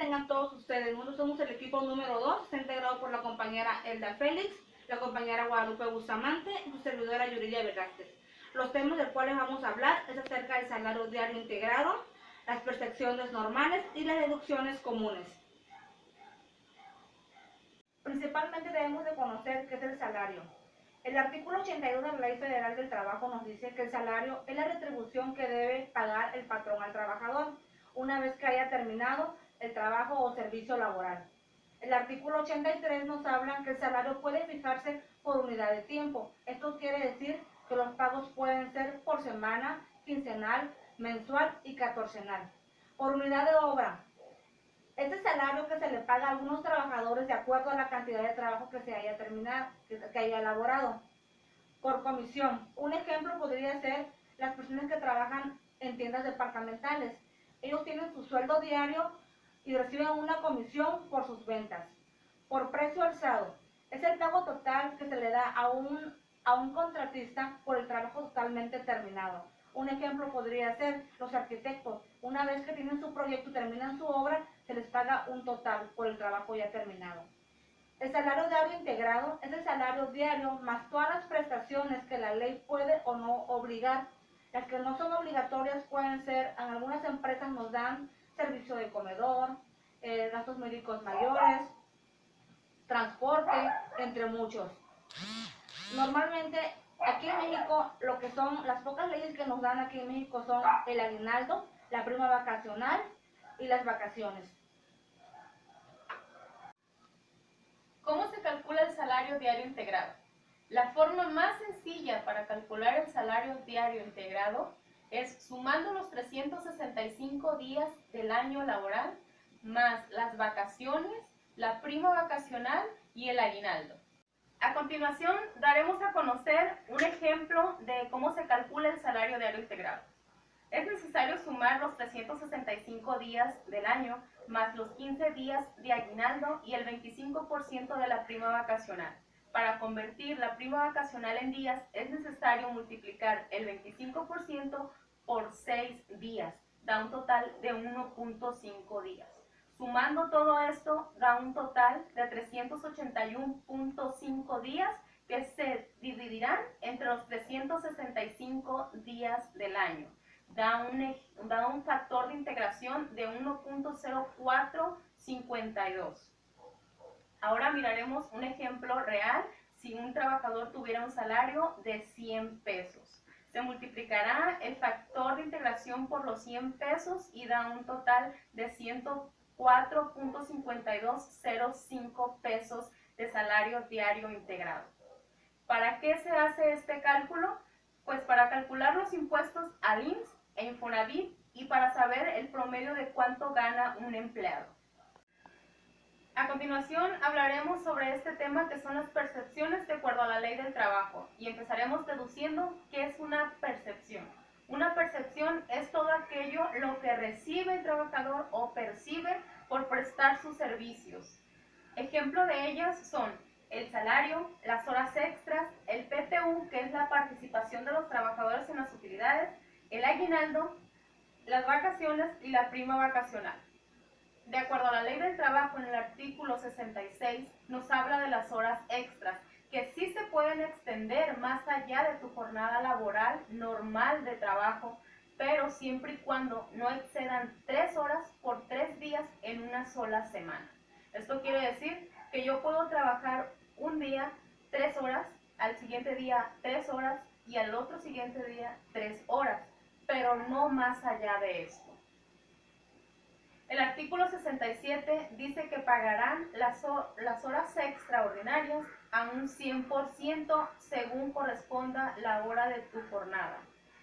tengan todos ustedes. Nosotros somos el equipo número 2, está integrado por la compañera Elda Félix, la compañera Guadalupe Bustamante y su servidora Yuridia Velázquez. Los temas del cuales vamos a hablar es acerca del salario diario integrado, las percepciones normales y las deducciones comunes. Principalmente debemos de conocer qué es el salario. El artículo 82 de la Ley Federal del Trabajo nos dice que el salario es la retribución que debe pagar el patrón al trabajador una vez que haya terminado el trabajo o servicio laboral. El artículo 83 nos habla que el salario puede fijarse por unidad de tiempo. Esto quiere decir que los pagos pueden ser por semana, quincenal, mensual y catorcenal. Por unidad de obra. Este salario que se le paga a algunos trabajadores de acuerdo a la cantidad de trabajo que se haya terminado, que haya elaborado. Por comisión. Un ejemplo podría ser las personas que trabajan en tiendas departamentales. Ellos tienen su sueldo diario y reciben una comisión por sus ventas. Por precio alzado. Es el pago total que se le da a un contratista por el trabajo totalmente terminado. Un ejemplo podría ser los arquitectos. Una vez que tienen su proyecto y terminan su obra, se les paga un total por el trabajo ya terminado. El salario diario integrado es el salario diario más todas las prestaciones que la ley puede o no obligar. Las que no son obligatorias pueden ser, en algunas empresas nos dan servicio de comedor, gastos médicos mayores, transporte, entre muchos. Normalmente aquí en México, lo que son las pocas leyes que nos dan aquí en México son el aguinaldo, la prima vacacional y las vacaciones. ¿Cómo se calcula el salario diario integrado? La forma más sencilla para calcular el salario diario integrado es sumando los 365 días del año laboral más las vacaciones, la prima vacacional y el aguinaldo. A continuación daremos a conocer un ejemplo de cómo se calcula el salario diario integrado. Es necesario sumar los 365 días del año más los 15 días de aguinaldo y el 25% de la prima vacacional. Para convertir la prima vacacional en días es necesario multiplicar el 25% por 6 días, da un total de 1.5 días. Sumando todo esto da un total de 381.5 días que se dividirán entre los 365 días del año. Da un factor de integración de 1.0452. Ahora miraremos un ejemplo real si un trabajador tuviera un salario de 100 pesos. Se multiplicará el factor de integración por los 100 pesos y da un total de 104.5205 pesos de salario diario integrado. ¿Para qué se hace este cálculo? Pues para calcular los impuestos al IMSS e Infonavit y para saber el promedio de cuánto gana un empleado. A continuación hablaremos sobre este tema que son las percepciones de acuerdo a la ley del trabajo y empezaremos deduciendo qué es una percepción. Una percepción es todo aquello lo que recibe el trabajador o percibe por prestar sus servicios. Ejemplo de ellas son el salario, las horas extras, el PTU, que es la participación de los trabajadores en las utilidades, el aguinaldo, las vacaciones y la prima vacacional. De acuerdo a la ley del trabajo, en el artículo 66 nos habla de las horas extras, que sí se pueden extender más allá de tu jornada laboral normal de trabajo, pero siempre y cuando no excedan 3 horas por 3 días en una sola semana. Esto quiere decir que yo puedo trabajar un día 3 horas, al siguiente día 3 horas y al otro siguiente día 3 horas, pero no más allá de esto. El artículo 67 dice que pagarán las horas extraordinarias a un 100% según corresponda la hora de tu jornada.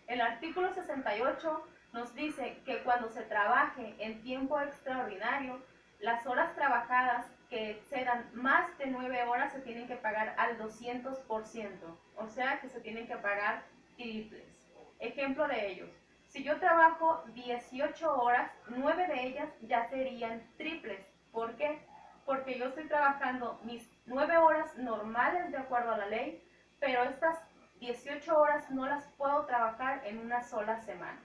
El artículo 68 nos dice que cuando se trabaje en tiempo extraordinario, las horas trabajadas que excedan más de 9 horas se tienen que pagar al 200%, o sea que se tienen que pagar triples. Ejemplo de ellos. Si yo trabajo 18 horas, 9 de ellas ya serían triples. ¿Por qué? Porque yo estoy trabajando mis 9 horas normales de acuerdo a la ley, pero estas 18 horas no las puedo trabajar en una sola semana.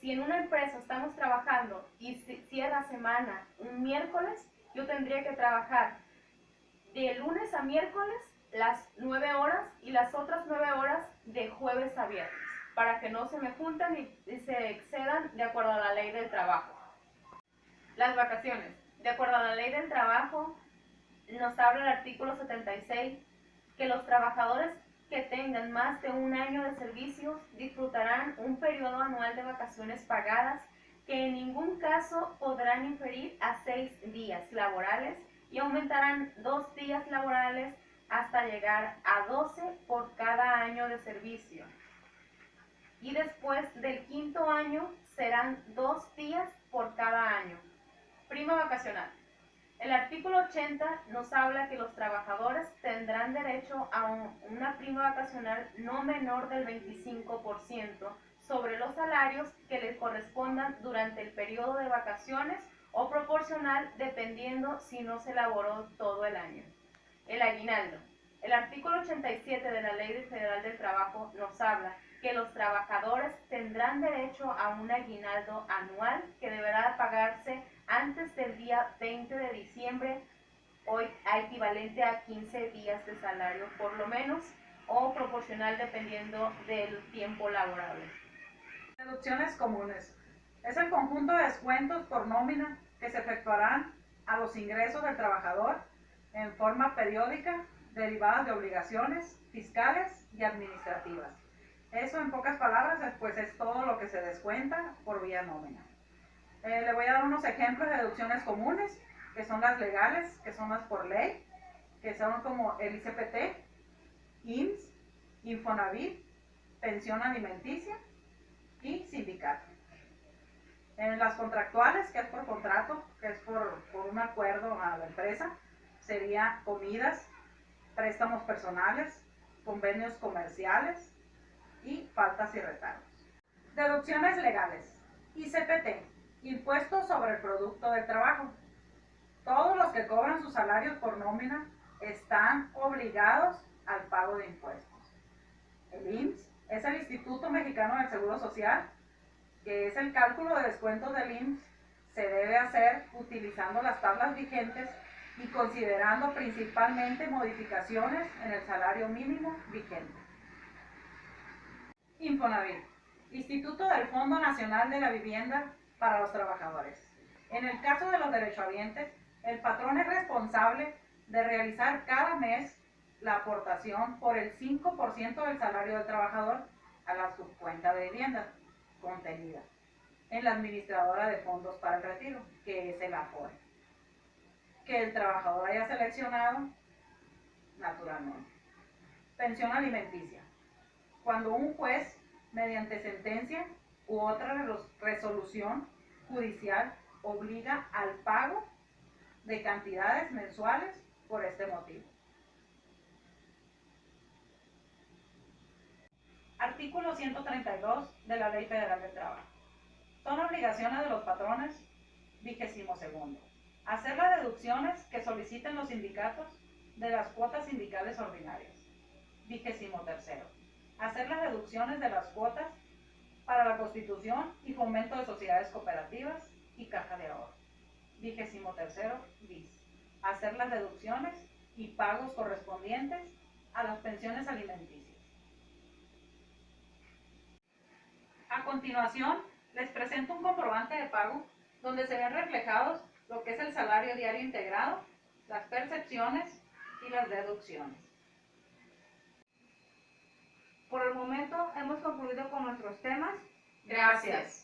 Si en una empresa estamos trabajando y cierra semana un miércoles, yo tendría que trabajar de lunes a miércoles las 9 horas y las otras 9 horas de jueves a viernes, para que no se me junten y se excedan de acuerdo a la ley del trabajo. Las vacaciones. De acuerdo a la ley del trabajo, nos habla el artículo 76 que los trabajadores que tengan más de un año de servicio disfrutarán un periodo anual de vacaciones pagadas que en ningún caso podrán inferir a 6 días laborales y aumentarán 2 días laborales hasta llegar a 12 por cada año de servicio. Y después del quinto año serán 2 días por cada año. Prima vacacional. El artículo 80 nos habla que los trabajadores tendrán derecho a una prima vacacional no menor del 25% sobre los salarios que les correspondan durante el periodo de vacaciones o proporcional dependiendo si no se laboró todo el año. El aguinaldo. El artículo 87 de la Ley Federal del Trabajo nos habla que los trabajadores tendrán derecho a un aguinaldo anual que deberá pagarse antes del día 20 de diciembre, hoy equivalente a 15 días de salario por lo menos, o proporcional dependiendo del tiempo laborable. Deducciones comunes. Es el conjunto de descuentos por nómina que se efectuarán a los ingresos del trabajador en forma periódica, derivadas de obligaciones fiscales y administrativas. Eso, en pocas palabras, pues es todo lo que se descuenta por vía nómina. Le voy a dar unos ejemplos de deducciones comunes, que son las legales, que son las por ley, que son como el ICPT, IMSS, Infonavit, pensión alimenticia y sindicato. En las contractuales, que es por contrato, que es por un acuerdo a la empresa, sería comidas, préstamos personales, convenios comerciales y faltas y retardos. Deducciones legales. ICPT, impuestos sobre el producto del trabajo. Todos los que cobran sus salarios por nómina están obligados al pago de impuestos. El IMSS es el Instituto Mexicano del Seguro Social, que es el cálculo de descuentos del IMSS, se debe hacer utilizando las tablas vigentes y considerando principalmente modificaciones en el salario mínimo vigente. Infonavit, Instituto del Fondo Nacional de la Vivienda para los Trabajadores. En el caso de los derechohabientes, el patrón es responsable de realizar cada mes la aportación por el 5% del salario del trabajador a la subcuenta de vivienda contenida en la administradora de fondos para el retiro, que es el Afore, que el trabajador haya seleccionado naturalmente. Pensión alimenticia. Cuando un juez, mediante sentencia u otra resolución judicial, obliga al pago de cantidades mensuales por este motivo. Artículo 132 de la Ley Federal del Trabajo. Son obligaciones de los patrones, 22º. Hacer las deducciones que soliciten los sindicatos de las cuotas sindicales ordinarias. 23º. Hacer las deducciones de las cuotas para la constitución y fomento de sociedades cooperativas y caja de ahorro. 23º bis. Hacer las deducciones y pagos correspondientes a las pensiones alimenticias. A continuación, les presento un comprobante de pago donde se ven reflejados lo que es el salario diario integrado, las percepciones y las deducciones. Por el momento hemos concluido con nuestros temas. Gracias.